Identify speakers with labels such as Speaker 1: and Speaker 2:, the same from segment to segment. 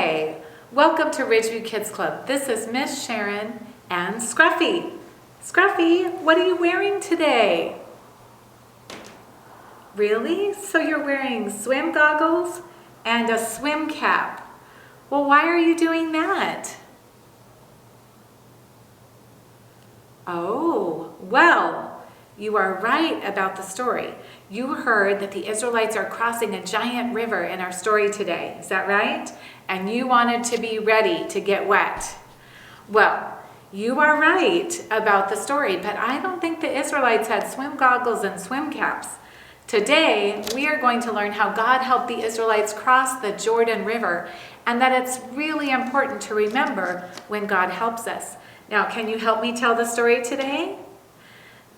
Speaker 1: Hi, welcome to Ridgeview Kids Club. This is Miss Sharon and Scruffy. Scruffy, what are you wearing today? Really? So you're wearing swim goggles and a swim cap. Well, why are you doing that? Oh, well, you are right about the story. You heard that the Israelites are crossing a giant river in our story today. Is that right? And you wanted to be ready to get wet. Well, you are right about the story, but I don't think the Israelites had swim goggles and swim caps. Today, we are going to learn how God helped the Israelites cross the Jordan River, and that it's really important to remember when God helps us. Now, can you help me tell the story today?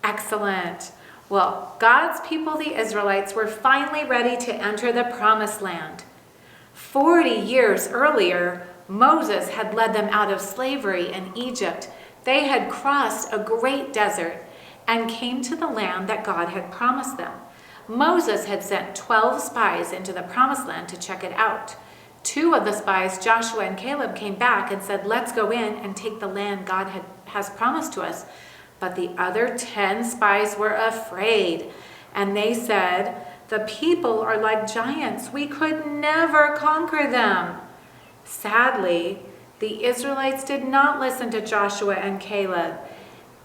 Speaker 1: Excellent. Well, God's people, the Israelites, were finally ready to enter the Promised Land. 40 years earlier, Moses had led them out of slavery in Egypt. They had crossed a great desert and came to the land that God had promised them. Moses had sent 12 spies into the Promised Land to check it out. 2 of the spies, Joshua and Caleb, came back and said, "Let's go in and take the land God has promised to us." But the other 10 spies were afraid, and they said, "The people are like giants. We could never conquer them." Sadly, the Israelites did not listen to Joshua and Caleb,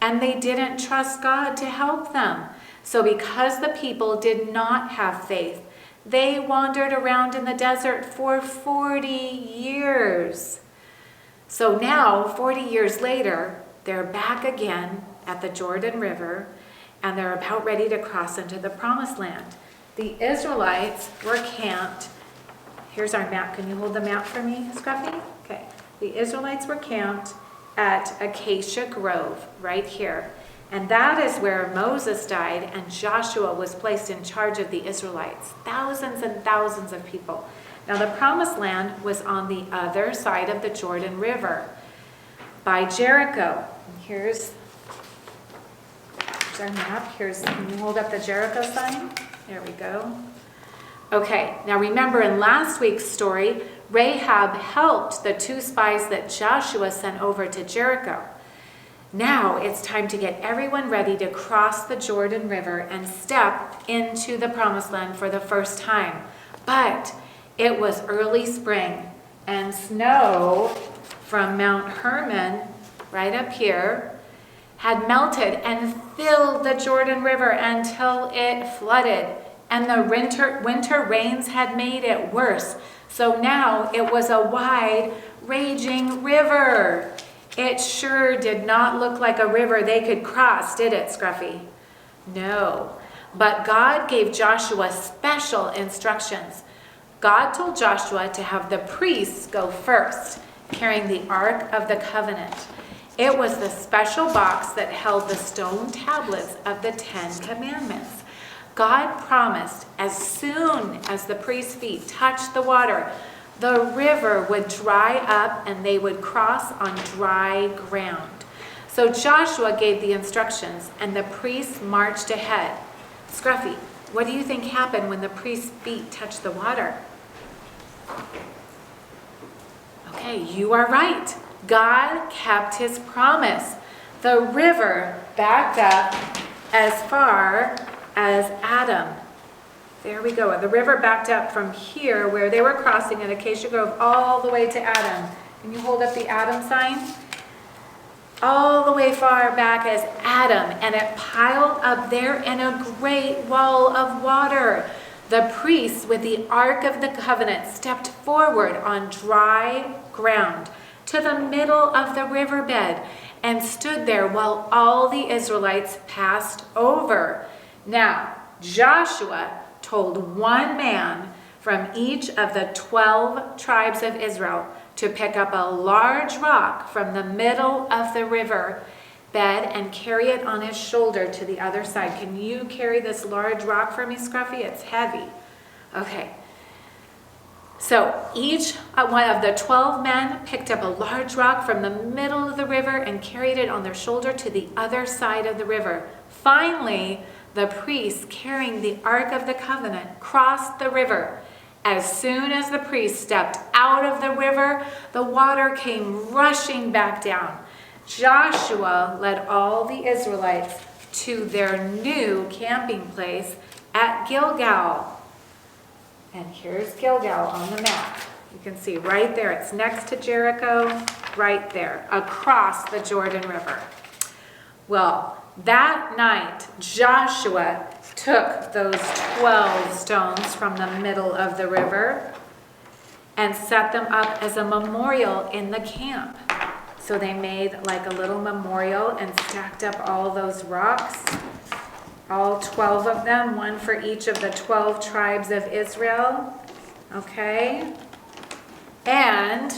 Speaker 1: and they didn't trust God to help them. So because the people did not have faith, they wandered around in the desert for 40 years. So now, 40 years later, they're back again at the Jordan River, and they're about ready to cross into the Promised Land. The Israelites were camped. Here's our map. Can you hold the map for me, Scruffy? Okay. The Israelites were camped at Acacia Grove, right here. And that is where Moses died and Joshua was placed in charge of the Israelites. Thousands and thousands of people. Now the Promised Land was on the other side of the Jordan River by Jericho. Here's our map. Can you hold up the Jericho sign? There we go. Okay, now remember in last week's story, Rahab helped the 2 spies that Joshua sent over to Jericho. Now it's time to get everyone ready to cross the Jordan River and step into the Promised Land for the first time. But it was early spring, and snow from Mount Hermon, right up here, had melted and filled the Jordan River until it flooded. And the winter rains had made it worse. So now it was a wide, raging river. It sure did not look like a river they could cross, did it, Scruffy? No. But God gave Joshua special instructions. God told Joshua to have the priests go first, carrying the Ark of the Covenant. It was the special box that held the stone tablets of the 10 Commandments. God promised as soon as the priest's feet touched the water, the river would dry up and they would cross on dry ground. So Joshua gave the instructions and the priests marched ahead. Scruffy, what do you think happened when the priest's feet touched the water? Okay, you are right. God kept his promise. The river backed up as far as Adam. There we go. The river backed up from here where they were crossing at Acacia Grove all the way to Adam. Can you hold up the Adam sign? All the way far back as Adam, and it piled up there in a great wall of water. The priests with the Ark of the Covenant stepped forward on dry ground to the middle of the riverbed and stood there while all the Israelites passed over. Now, Joshua told one man from each of the 12 tribes of Israel to pick up a large rock from the middle of the river bed and carry it on his shoulder to the other side. Can you carry this large rock for me, Scruffy? It's heavy. Okay. So each one of the 12 men picked up a large rock from the middle of the river and carried it on their shoulder to the other side of the river. Finally, the priests carrying the Ark of the Covenant crossed the river As soon as the priest stepped out of the river, the water came rushing back down. Joshua led all the Israelites to their new camping place at Gilgal. And here's Gilgal on the map. You can see right there. It's next to Jericho, right there, across the Jordan River. Well, that night, Joshua took those 12 stones from the middle of the river and set them up as a memorial in the camp. So they made like a little memorial and stacked up all those rocks, all 12 of them, one for each of the 12 tribes of Israel. Okay? And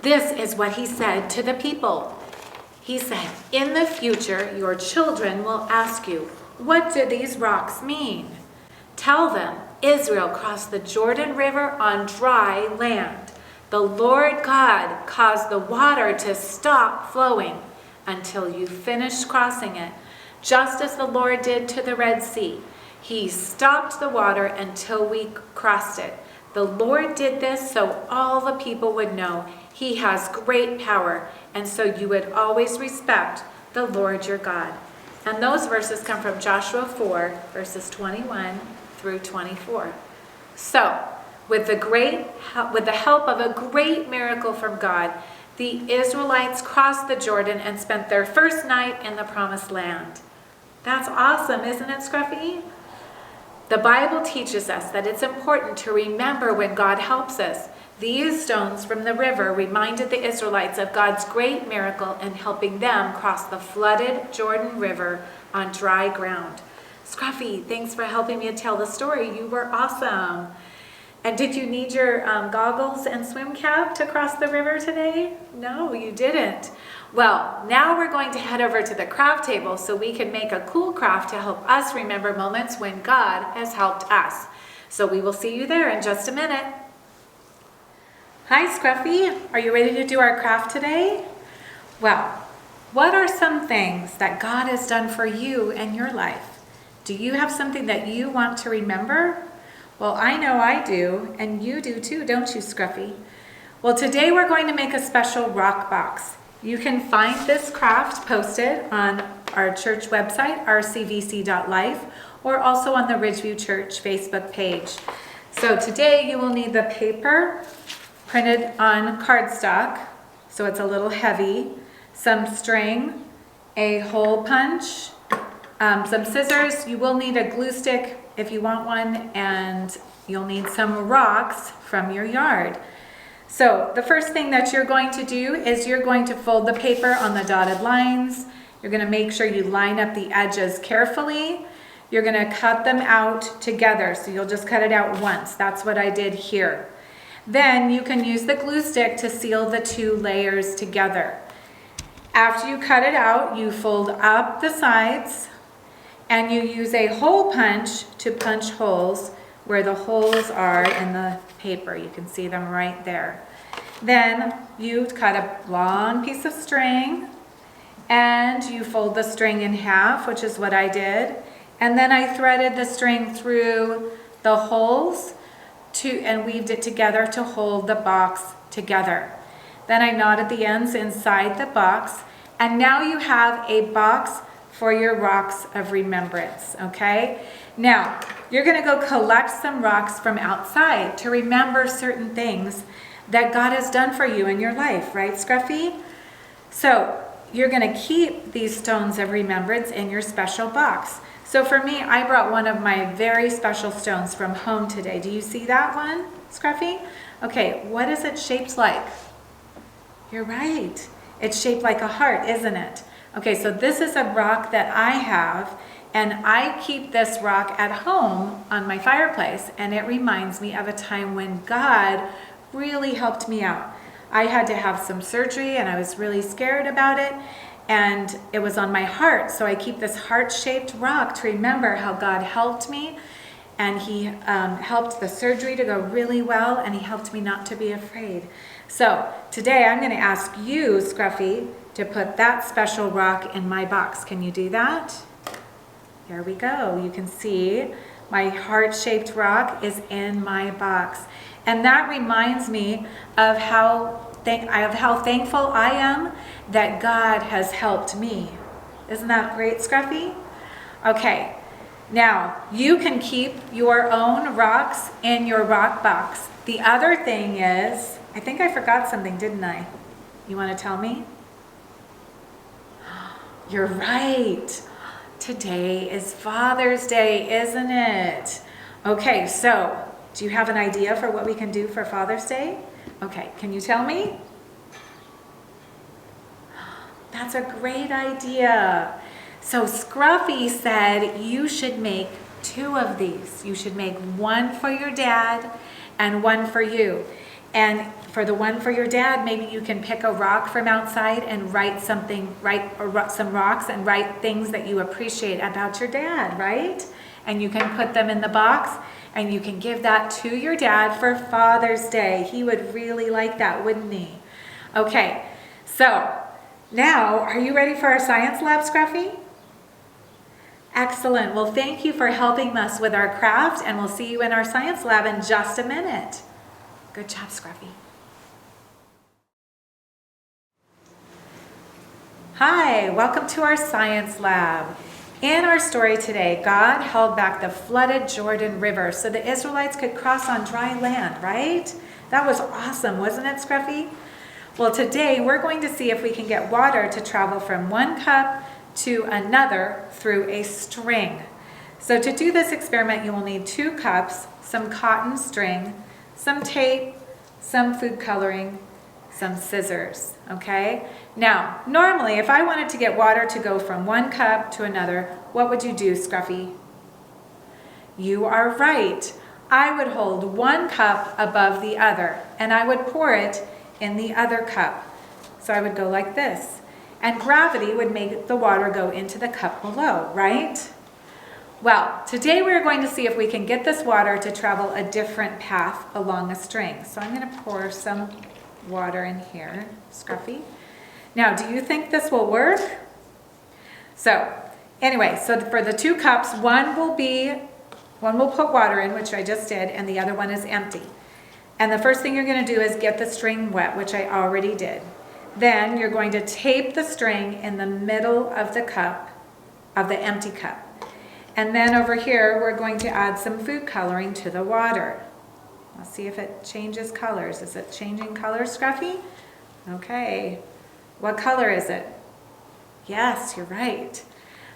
Speaker 1: this is what he said to the people. He said, "In the future, your children will ask you, 'What do these rocks mean?' Tell them, Israel crossed the Jordan River on dry land. The Lord God caused the water to stop flowing until you finished crossing it, just as the Lord did to the Red Sea. He stopped the water until we crossed it. The Lord did this so all the people would know He has great power, and so you would always respect the Lord your God." And those verses come from Joshua 4, verses 21 through 24. So, with the help of a great miracle from God, the Israelites crossed the Jordan and spent their first night in the Promised Land. That's awesome, isn't it, Scruffy? The Bible teaches us that it's important to remember when God helps us. These stones from the river reminded the Israelites of God's great miracle in helping them cross the flooded Jordan River on dry ground. Scruffy, thanks for helping me tell the story. You were awesome. And did you need your goggles and swim cap to cross the river today? No, you didn't. Well, now we're going to head over to the craft table so we can make a cool craft to help us remember moments when God has helped us. So we will see you there in just a minute. Hi, Scruffy. Are you ready to do our craft today? Well, what are some things that God has done for you in your life? Do you have something that you want to remember? Well, I know I do, and you do too, don't you, Scruffy? Well, today we're going to make a special rock box. You can find this craft posted on our church website, rcvc.life, or also on the Ridgeview Church Facebook page. So today you will need the paper printed on cardstock, so it's a little heavy, some string, a hole punch, some scissors. You will need a glue stick if you want one, and you'll need some rocks from your yard. So the first thing that you're going to do is you're going to fold the paper on the dotted lines. You're going to make sure you line up the edges carefully. You're going to cut them out together, so you'll just cut it out once. That's what I did here. Then you can use the glue stick to seal the two layers together. After you cut it out, you fold up the sides and you use a hole punch to punch holes where the holes are in the paper. You can see them right there. Then you cut a long piece of string and you fold the string in half, which is what I did. And then I threaded the string through the holes and weaved it together to hold the box together. Then I knotted the ends inside the box, and now you have a box for your rocks of remembrance, okay? Now, you're gonna go collect some rocks from outside to remember certain things that God has done for you in your life, right, Scruffy? So, you're gonna keep these stones of remembrance in your special box. So for me, I brought one of my very special stones from home today. Do you see that one, Scruffy? Okay, what is it shaped like? You're right. It's shaped like a heart, isn't it? Okay, so this is a rock that I have, and I keep this rock at home on my fireplace, and it reminds me of a time when God really helped me out. I had to have some surgery, and I was really scared about it, and it was on my heart, so I keep this heart-shaped rock to remember how God helped me, and He helped the surgery to go really well, and He helped me not to be afraid. So today I'm going to ask you, Scruffy, to put that special rock in my box. Can you do that? Here we go. You can see My heart-shaped rock is in my box. And that reminds me of how thankful I am that God has helped me. Isn't that great, Scruffy? Okay, now you can keep your own rocks in your rock box. The other thing is, I think I forgot something, didn't I? You want to tell me? You're right. Today is Father's Day, isn't it? Okay, so do you have an idea for what we can do for Father's Day? Okay, can you tell me? That's a great idea. So Scruffy said you should make 2 of these. You should make one for your dad and one for you. And for the one for your dad, maybe you can pick a rock from outside and write some rocks and write things that you appreciate about your dad, right? And you can put them in the box and you can give that to your dad for Father's Day. He would really like that, wouldn't he? Okay, so now, are you ready for our science lab, Scruffy? Excellent. Well, thank you for helping us with our craft, and we'll see you in our science lab in just a minute. Good job, Scruffy. Hi, welcome to our science lab. In our story today, God held back the flooded Jordan River so the Israelites could cross on dry land, right? That was awesome, wasn't it, Scruffy? Well, today we're going to see if we can get water to travel from one cup to another through a string. So to do this experiment, you will need 2 cups, some cotton string, some tape, some food coloring, some scissors, okay? Now, normally if I wanted to get water to go from one cup to another, what would you do, Scruffy? You are right. I would hold one cup above the other and I would pour it in the other cup. So I would go like this. And gravity would make the water go into the cup below, right? Well, today we're going to see if we can get this water to travel a different path along a string. So I'm going to pour some water in here, Scruffy. Now, do you think this will work? So, anyway, so for the 2 cups, one will put water in, which I just did, and the other one is empty. And the first thing you're going to do is get the string wet, which I already did. Then you're going to tape the string in the middle of the cup, of the empty cup. And then over here, we're going to add some food coloring to the water. Let's see if it changes colors. Is it changing colors, Scruffy? Okay. What color is it? Yes, you're right.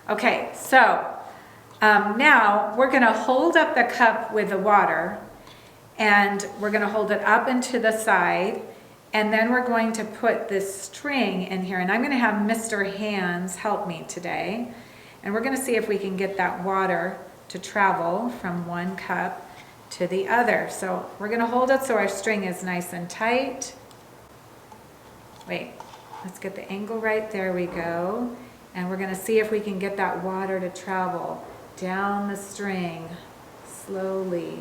Speaker 1: Okay, so now we're going to hold up the cup with the water. And we're going to hold it up and to the side, and then we're going to put this string in here, and I'm going to have Mr. Hands help me today, and we're going to see if we can get that water to travel from one cup to the other. So we're going to hold it so our string is nice and tight. Wait, let's get the angle right. There we go. And we're going to see if we can get that water to travel down the string slowly.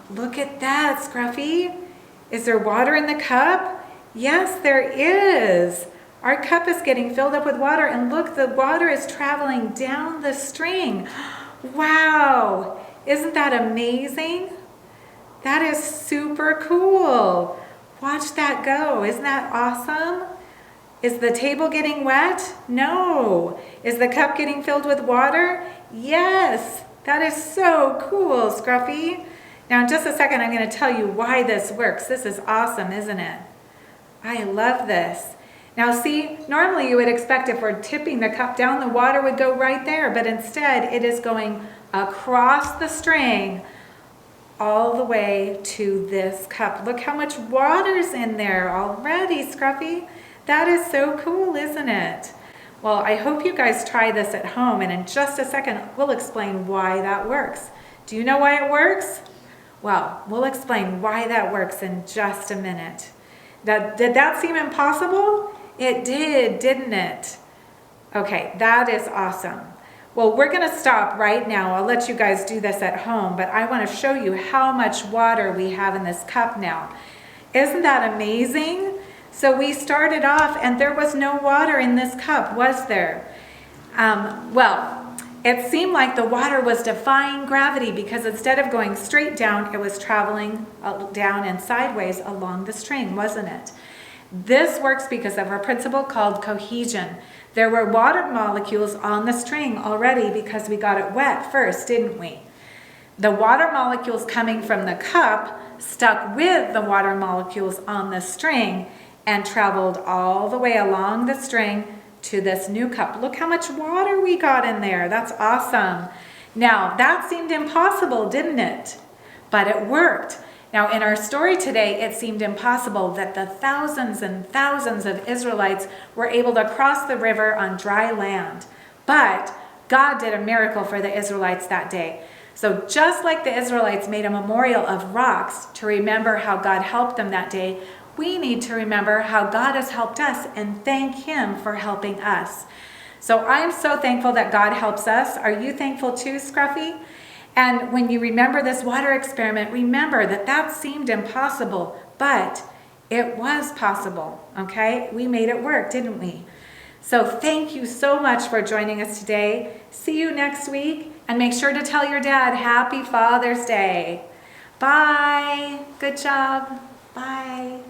Speaker 1: Look at that, Scruffy. Is there water in the cup? Yes, there is. Our cup is getting filled up with water, and look, the water is traveling down the string. Wow, isn't that amazing? That is super cool. Watch that go. Isn't that awesome? Is the table getting wet? No. Is the cup getting filled with water? Yes. That is so cool, Scruffy. Now in just a second, I'm going to tell you why this works. This is awesome, isn't it? I love this. Now see, normally you would expect if we're tipping the cup down, the water would go right there, but instead it is going across the string all the way to this cup. Look how much water's in there already, Scruffy. That is so cool, isn't it? Well, I hope you guys try this at home, and in just a second, we'll explain why that works. Do you know why it works? Well, we'll explain why that works in just a minute. Did that seem impossible? It did, didn't it? Okay, that is awesome. Well, we're going to stop right now. I'll let you guys do this at home, but I want to show you how much water we have in this cup now. Isn't that amazing? So we started off and there was no water in this cup, was there? Well, it seemed like the water was defying gravity because instead of going straight down, it was traveling down and sideways along the string, wasn't it? This works because of a principle called cohesion. There were water molecules on the string already because we got it wet first, didn't we? The water molecules coming from the cup stuck with the water molecules on the string and traveled all the way along the string to this new cup. Look how much water we got in there. That's awesome. Now, that seemed impossible, didn't it? But it worked. Now, in our story today, it seemed impossible that the thousands and thousands of Israelites were able to cross the river on dry land. But God did a miracle for the Israelites that day. So just like the Israelites made a memorial of rocks to remember how God helped them that day, we need to remember how God has helped us and thank Him for helping us. So I'm so thankful that God helps us. Are you thankful too, Scruffy? And when you remember this water experiment, remember that that seemed impossible, but it was possible, okay? We made it work, didn't we? So thank you so much for joining us today. See you next week, and make sure to tell your dad Happy Father's Day. Bye. Good job. Bye.